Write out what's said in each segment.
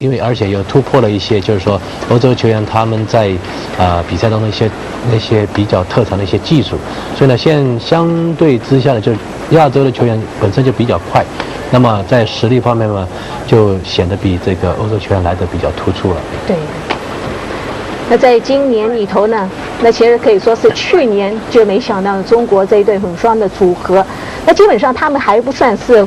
因为而且又突破了一些，就是说欧洲球员他们在比赛当中那些比较特长的一些技术，所以呢，相对之下呢，就是亚洲的球员本身就比较快，那么在实力方面呢，就显得比这个欧洲球员来得比较突出了。对。那在今年里头呢，那其实可以说是去年就没想到中国这一对混双的组合，那基本上他们还不算是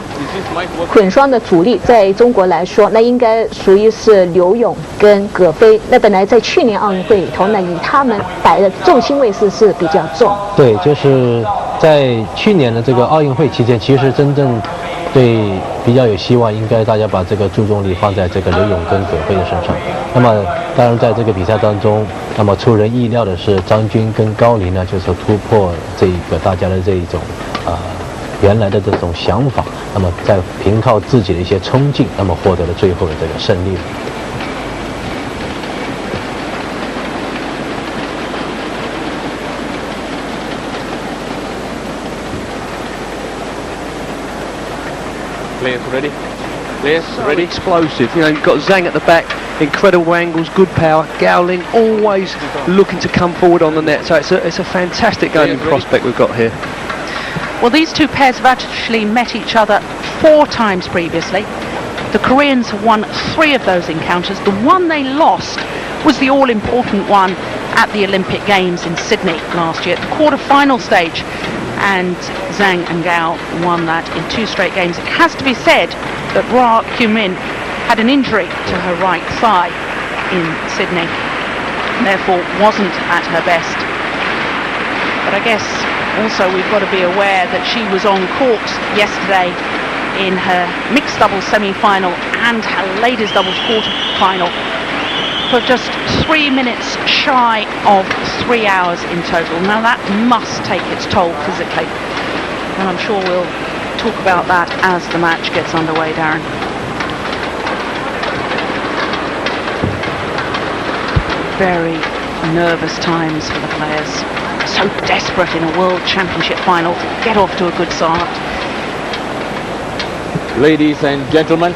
混双的主力，在中国来说，那应该属于是刘泳跟葛飞。那本来在去年奥运会里头呢，以他们摆的重心位置是比较重。对，就是在去年的这个奥运会期间，其实真正对比较有希望，应该大家把这个注重力放在这个刘泳跟葛飞的身上。那么当然在这个比赛当中，那么出人意料的是张军跟高林呢，就是突破这个大家的这一种原来的这种想法，那么在凭靠自己的一些冲劲，那么获得了最后的这个胜利。Players ready? Players ready? Explosive. You know, you've got Zhang at the back, incredible angles, good power. Gao Ling always looking to come forward on the net. So it's a fantastic game prospect we've got here. Well, these two pairs have actually met each other 4 times previously. The Koreans have won 3 of those encounters. The one they lost was the all-important one at the Olympic Games in Sydney last year, at the quarter-final stage. And Zhang and Gao won that in 2 straight games. It has to be said that Kyung-Min had an injury to her right thigh in Sydney, and therefore wasn't at her best. But I guess also we've got to be aware that she was on court yesterday in her mixed doubles semi-final and her ladies doubles quarter-final for just 3 minutes shy of 3 hours in total. Now that must take its toll physically, and I'm sure we'll talk about that as the match gets underway, Darren. Very nervous times for the players. So desperate in a World Championship final to get off to a good start. Ladies and gentlemen,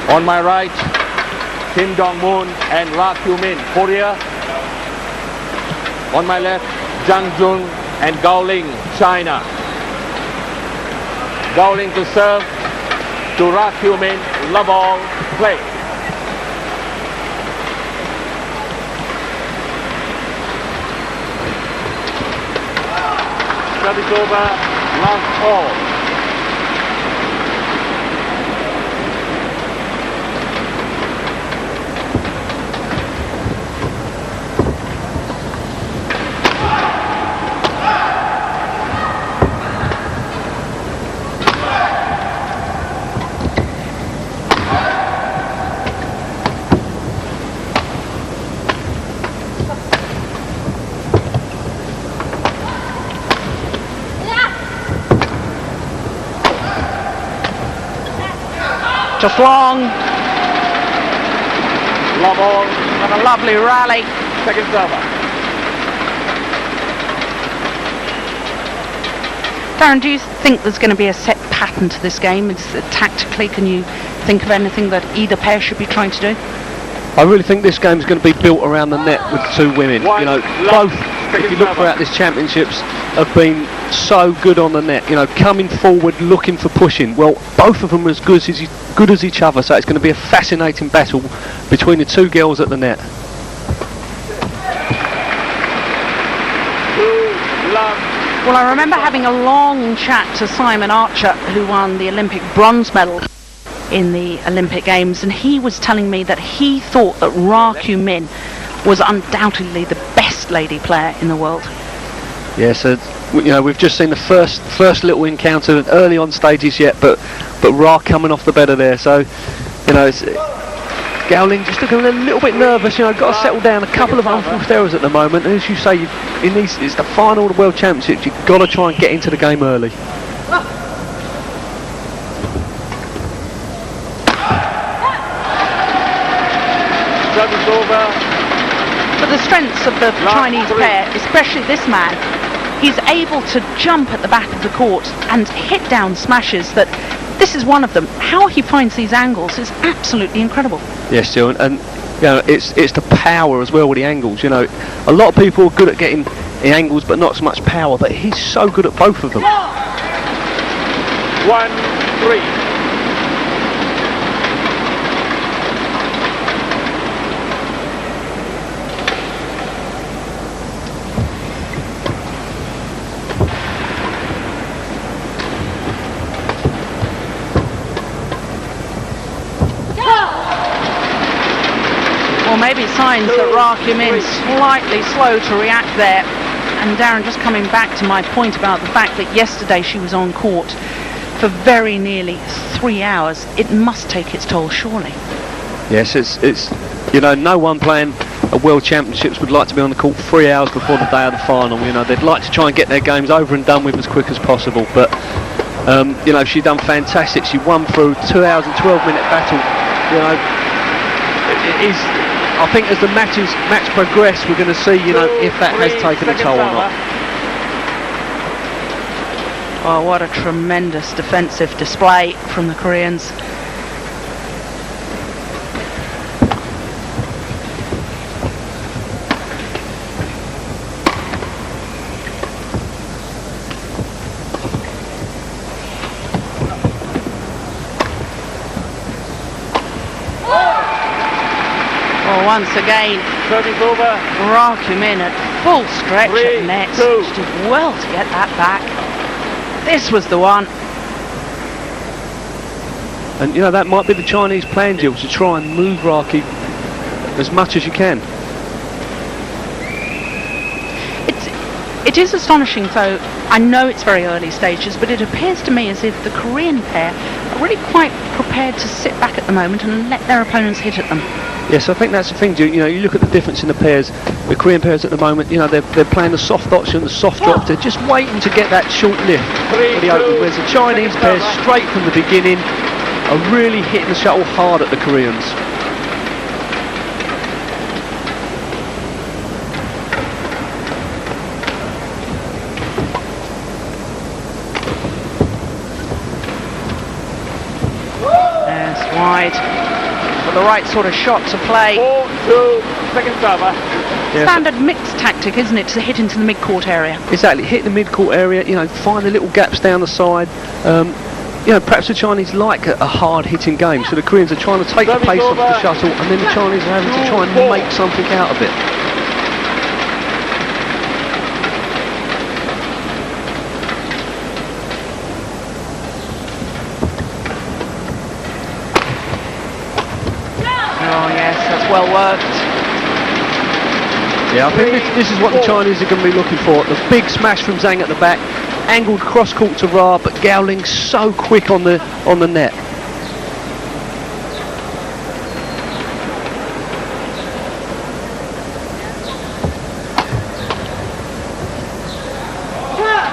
on my right, Kim Jong-moon and Kyung-Min, Korea. On my left, Zhang Jun and Gao Ling, China. Gao Ling to serve, to Kyung-Min, love all, play. Service over, last all. Just long. Love all. And a lovely rally. Second server. Darren, do you think there's going to be a set pattern to this game? Tactically, can you think of anything that either pair should be trying to do? I really think this game's going to be built around the net with 2 women. You know, both, if you look throughout this championships, have been so good on the net. You know, coming forward, looking for pushing. Well, both of them are as good as each other. So it's going to be a fascinating battle between the 2 girls at the net. Well, I remember having a long chat to Simon Archer, who won the Olympic bronze medal in the Olympic Games, and he was telling me that he thought that Kyung-Min was undoubtedly the best lady player in the world. Yeah, so you know, we've just seen the first little encounter early on stages yet, but Ra coming off the better there. So you know, it's Gao Ling just looking a little bit nervous. You know, got to settle down. A couple of unforced errors at the moment. And as you say, it's the final of the World Championships. You've got to try and get into the game early. Service over. But the strengths of the Chinese pair, especially this man, he's able to jump at the back of the court and hit down smashes that this is one of them. How he finds these angles is absolutely incredible. Yes, Jill, and you know, it's the power as well with the angles. You know, a lot of people are good at getting the angles, but not so much power. But he's so good at both of them. 1-3. Or maybe signs that Kyung-Min slightly slow to react there. And Darren, just coming back to my point about the fact that yesterday she was on court for very nearly 3 hours, it must take its toll, surely. Yes, it's you know, no one playing a World Championships would like to be on the court 3 hours before the day of the final. You know, they'd like to try and get their games over and done with as quick as possible. But you know, she done fantastic. She won through 2 hours and 12-minute battle. You know, it is. I think as the match progress, we're going to see, you know, if that has taken a toll or not. Oh, what a tremendous defensive display from the Koreans. Once again, Kyung-Min at full stretch at the net. She did well to get that back. This was the one. And you know, that might be the Chinese plan, Jill, to try and move Raki as much as you can. It is astonishing, though. I know it's very early stages, but it appears to me as if the Korean pair are really quite prepared to sit back at the moment and let their opponents hit at them. Yes, I think that's the thing, Jill. You know, you look at the difference in the pairs. The Korean pairs at the moment, you know, they're playing the soft option, the soft drop. They're just waiting to get that short lift for the open. Whereas the Chinese pairs, straight from the beginning, are really hitting the shuttle hard at the Koreans. Yes, wide. The right sort of shot to play. 4-2, second server. Yes. Standard mixed tactic, isn't it, to hit into the mid-court area? Exactly, hit the mid-court area, you know, find the little gaps down the side. You know, perhaps the Chinese like a hard-hitting game, so the Koreans are trying to take the pace off the shuttle, and then the Chinese are having to try and make something out of it. Well worked. Yeah, I think this is what the Chinese are going to be looking for. The big smash from Zhang at the back, angled cross court to Ra, but Gao Ling so quick on the net.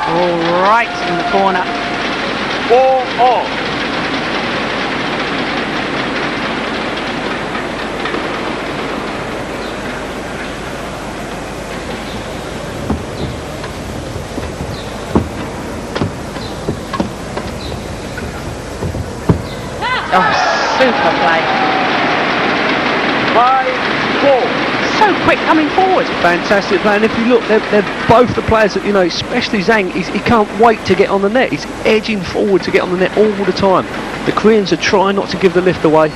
All right in the corner. 4-all. Oh, super play. 5-4. So quick coming forward. Fantastic play, and if you look, they're both the players that, you know, especially Zhang, he can't wait to get on the net. He's edging forward to get on the net all the time. The Koreans are trying not to give the lift away.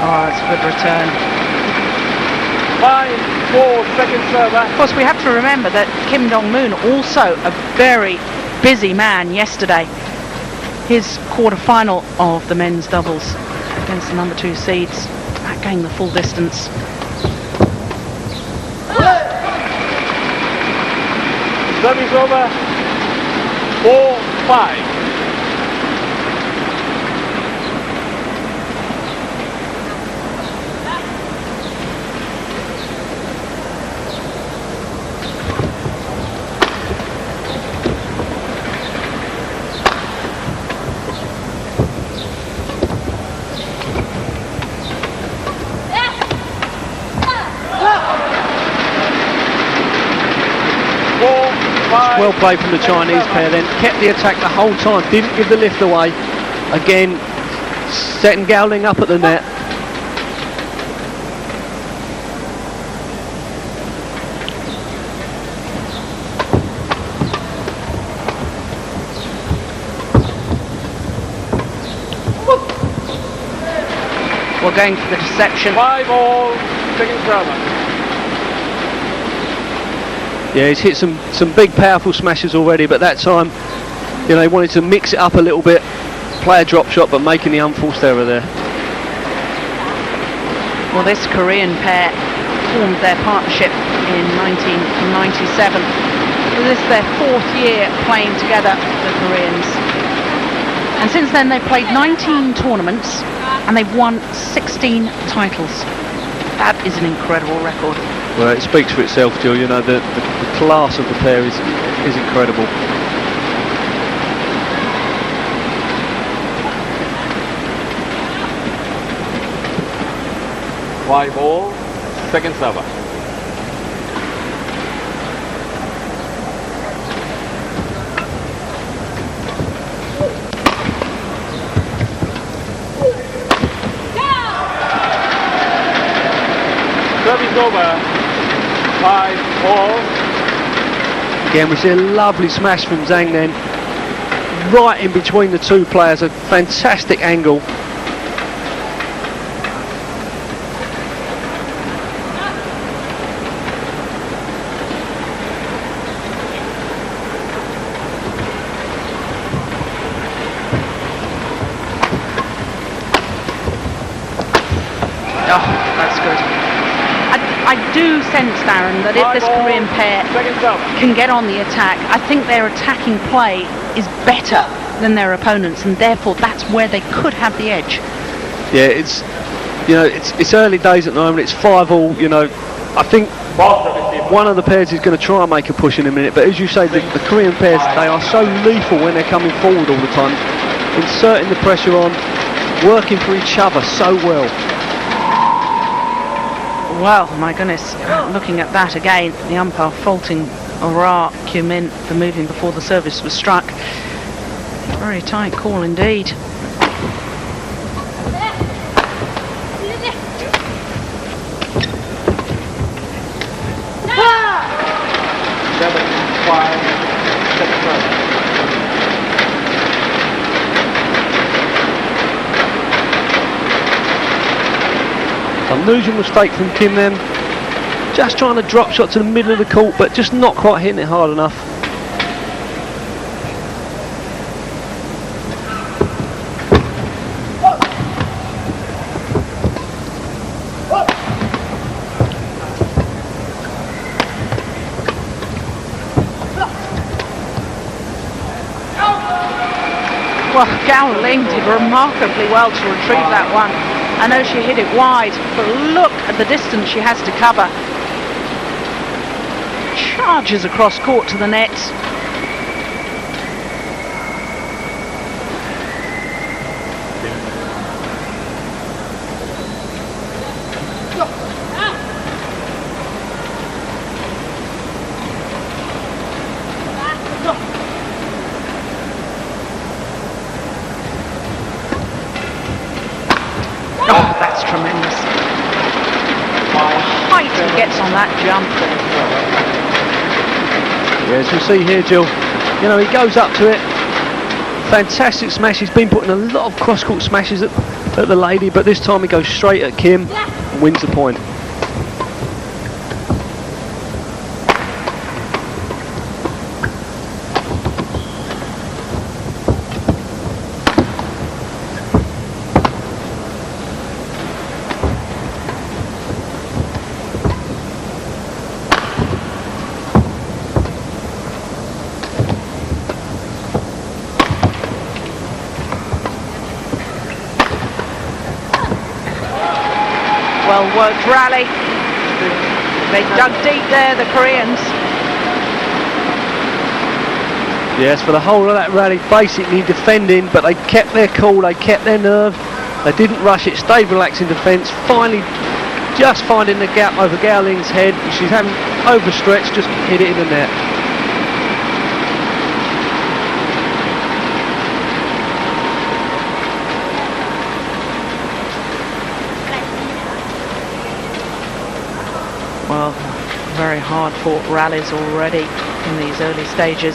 Oh, it's a good return. 5-4, second server. Of course, we have to remember that Kim Dong-moon, also a very busy man yesterday. His quarter-final of the men's doubles against the number 2 seeds, back going the full distance. Service over. 4-5. Well played from the Chinese pair then. Kept the attack the whole time. Didn't give the lift away. Again, setting Gao Ling up at the net. We're going for the deception. 5-all, second server. Yeah, he's hit some big powerful smashes already, but that time, you know, he wanted to mix it up a little bit, play a drop shot, but making the unforced error there. Well, this Korean pair formed their partnership in 1997. This is their 4th year playing together, the Koreans. And since then they've played 19 tournaments and they've won 16 titles. That is an incredible record. Well, it speaks for itself, Jill. You know, the class of the pair is incredible. Five all, second server. Service over. 5-all. Again, we see a lovely smash from Zhang then, right in between the two players. A fantastic angle. I do sense, Darren, that if this Korean pair can get on the attack, I think their attacking play is better than their opponents, and therefore that's where they could have the edge. Yeah, it's early days at the moment. It's 5-all. You know, I think one of the pairs is going to try and make a push in a minute. But as you say, the Korean pairs, they are so lethal when they're coming forward all the time, inserting the pressure on, working for each other so well. Well, my goodness, looking at that again, the umpire faulting Kyung-Min for moving before the service was struck. Very tight call indeed. Unusual mistake from Kim then. Just trying to drop shot to the middle of the court, but just not quite hitting it hard enough. Well, Gao Ling did remarkably well to retrieve that one. I know she hit it wide, but look at the distance she has to cover. Charges across court to the net. Oh, that's tremendous. The height he gets on that jump. Yeah, as you see here, Jill, you know, he goes up to it. Fantastic smash. He's been putting a lot of cross-court smashes at the lady, but this time he goes straight at Kim and wins the point. Well worked rally. They dug deep there, the Koreans. Yes, for the whole of that rally, basically defending, but they kept their cool, they kept their nerve, they didn't rush it, stayed relaxed in defence, finally just finding the gap over Gao Ling's head. She's having overstretched, just hit it in the net. hard-fought rallies already in these early stages.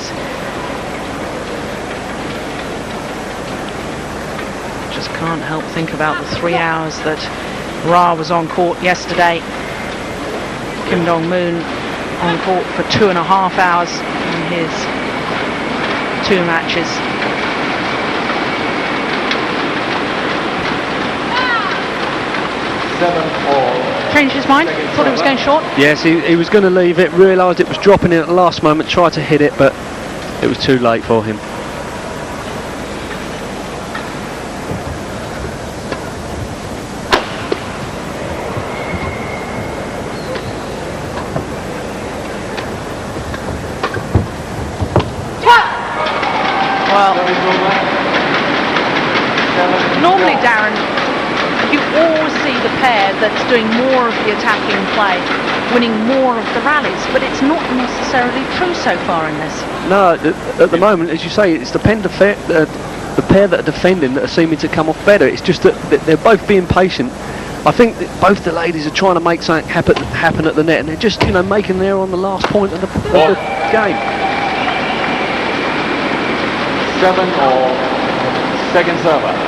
Just can't help think about the 3 hours that Ra was on court yesterday. Kim Dong-moon on court for 2.5 hours in his 2 matches. Changed his mind? Thought it was going short? Yes, he was going to leave it, realised it was dropping in at the last moment, tried to hit it, but it was too late for him. Well, normally, Darren, you always see the pair that's doing more of the attacking play, winning more of the rallies, but it's not necessarily true so far in this. No, at the moment, as you say, it's the pair that are defending that are seeming to come off better. It's just that they're both being patient. I think that both the ladies are trying to make something happen at the net, and they're just, you know, making an error on the last point of the game. 7-all, second server.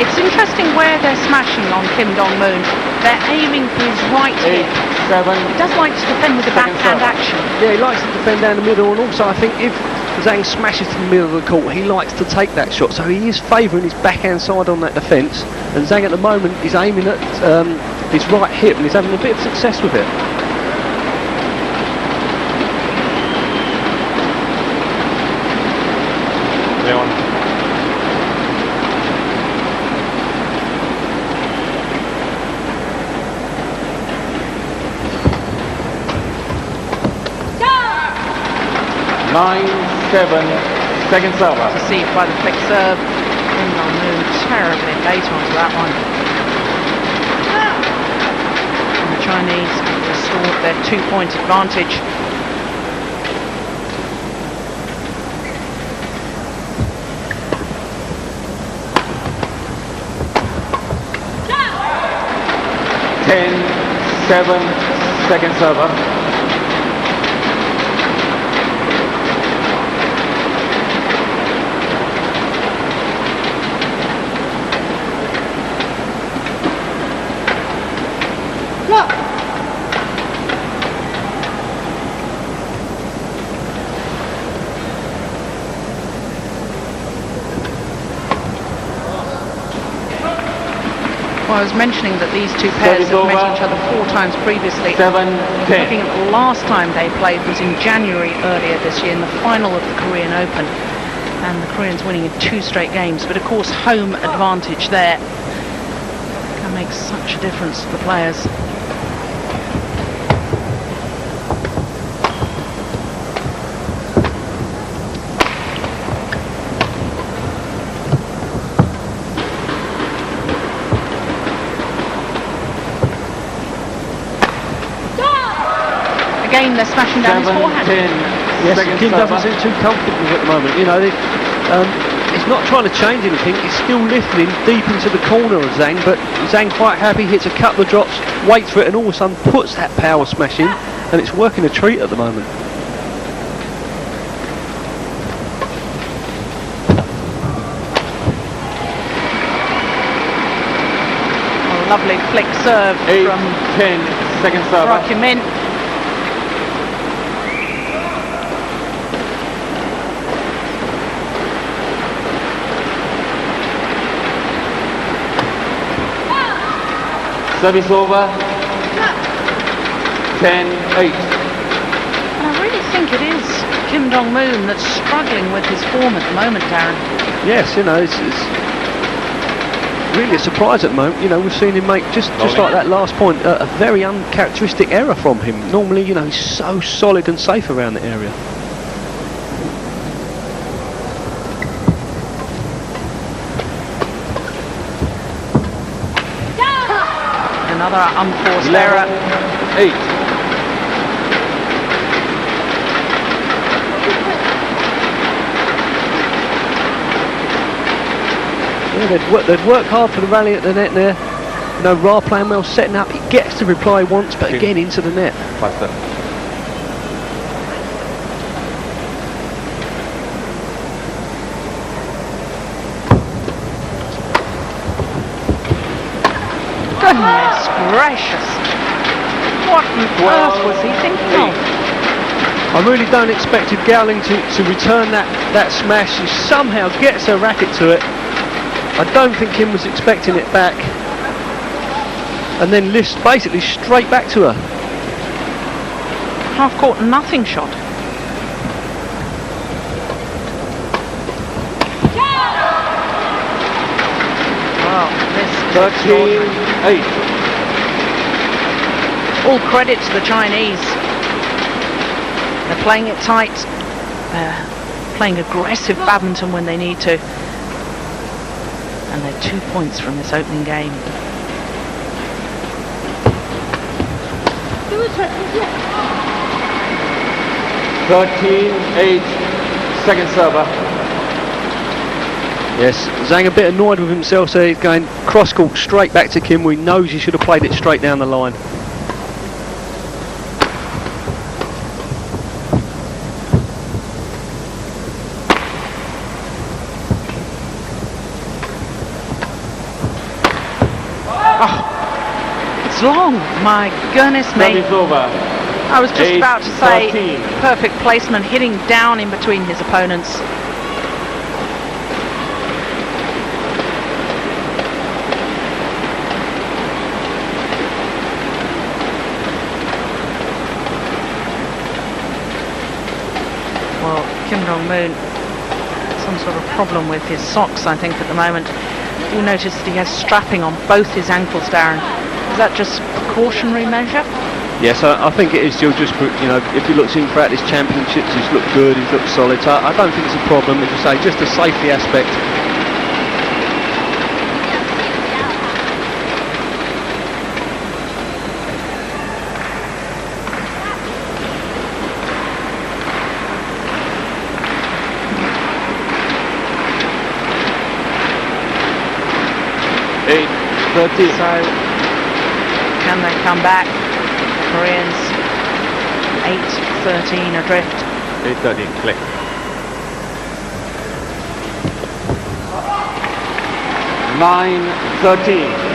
It's interesting where they're smashing on Kim Dong-moon. They're aiming for his right hip. 8-7. He does like to defend with the backhand action. Yeah, he likes to defend down the middle, and also I think if Zhang smashes to the middle of the court, he likes to take that shot, so he is favouring his backhand side on that defence, and Zhang at the moment is aiming at his right hip, and he's having a bit of success with it. Leon. Nine, 7, second server. Deceived by the flick serve. Kim Dong-moon terribly late onto that one. And the Chinese have restored their 2-point advantage. Ten, 7, second server. Well, I was mentioning that these two pairs have met each other 4 times previously. 7-10. Looking at the last time they played was in January earlier this year in the final of the Korean Open. And the Koreans winning in 2 straight games. But of course, home advantage there can make such a difference to the players. Again, they're smashing down his forehand. 7-10. Yes, Second Kim server. doesn't seem too comfortable at the moment. You know, it's not trying to change anything. It's still lifting deep into the corner of Zhang, but Zhang quite happy, hits a couple of drops, waits for it, and all of a sudden puts that power smash in, and it's working a treat at the moment. A lovely flick serve 8-10, from second server. Kyung-Min. Service over. 10-8. And I really think it is Kim Dong-moon that's struggling with his form at the moment, Darren. Yes, you know, it's really a surprise at the moment. You know, we've seen him make just like that last point, a very uncharacteristic error from him. Normally, you know, he's so solid and safe around the area. another unforced error. 8. Yeah, they'd work hard for the rally at the net there. You know, Ra playing well, setting up. He gets the reply once, but again into the net. Faster. Goodness gracious. What on earth was he thinking of? I really don't expect Gao Ling to return that smash. He somehow gets her racket to it. I don't think Kim was expecting it back. And then lifts basically straight back to her. Half court nothing shot. Well, this 13, 8. all credit to the Chinese. They're playing it tight. They're playing aggressive badminton when they need to. And they're 2 points from this opening game. Second server. Yes, Zhang a bit annoyed with himself, so he's going cross court straight back to Kim. We knows he should have played it straight down the line. It's long, my goodness me. Service over. I was just about to say 13. perfect placement, hitting down in between his opponents. Well, Kyung-Min, some sort of problem with his socks, I think, at the moment. You notice that he has strapping on both his ankles, Darren. Is that just a precautionary measure? Yes, I think it is still just, you know, if you look throughout his championships, he's looked good, he's looked solid. So I don't think it's a problem, as you say, just a safety aspect. So, can they come back? Koreans 8-13 adrift. 8-13, click. Nine, 13.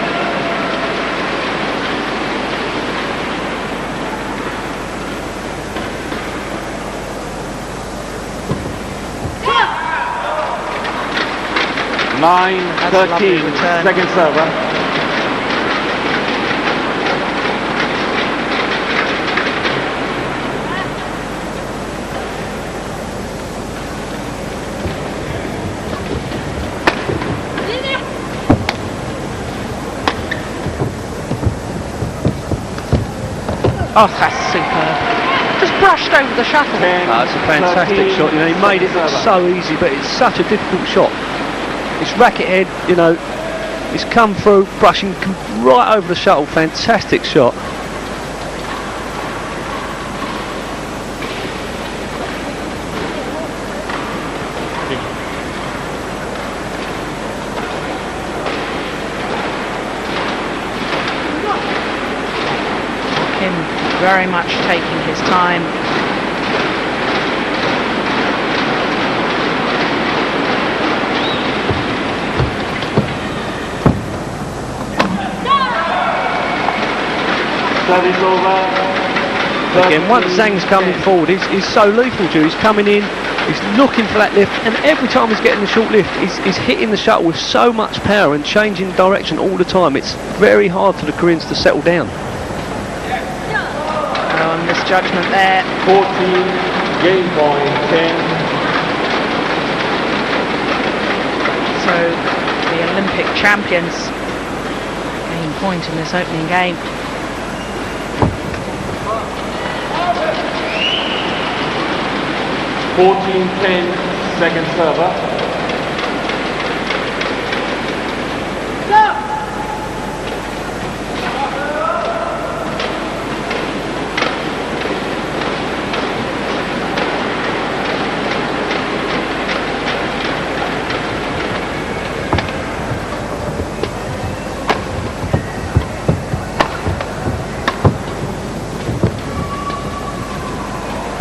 Nine, 13. Second server. Oh, that's superb. Just brushed over the shuttle. It's a fantastic shot. You know, he made it look so easy, but it's such a difficult shot. It's racket head, you know, it's come through, brushing right over the shuttle. Fantastic shot. Very much taking his time. Service over. Again, once Zhang's coming forward, he's so lethal, He's coming in, he's looking for that lift, and every time he's getting the short lift, he's hitting the shuttle with so much power and changing direction all the time. It's very hard for the Koreans to settle down. Misjudgment there. 14, game point, 10. So the Olympic champions gain point in this opening game. Second server.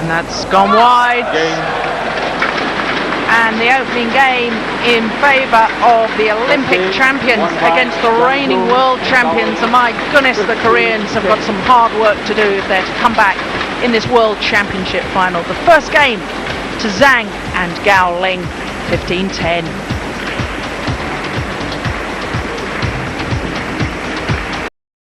And that's gone wide. Game. And the opening game in favour of the Olympic champions against the reigning world champions. And my goodness, the Koreans have got some hard work to do if they're to come back in this World Championship final. The first game to Zhang and Gao Ling, 15-10.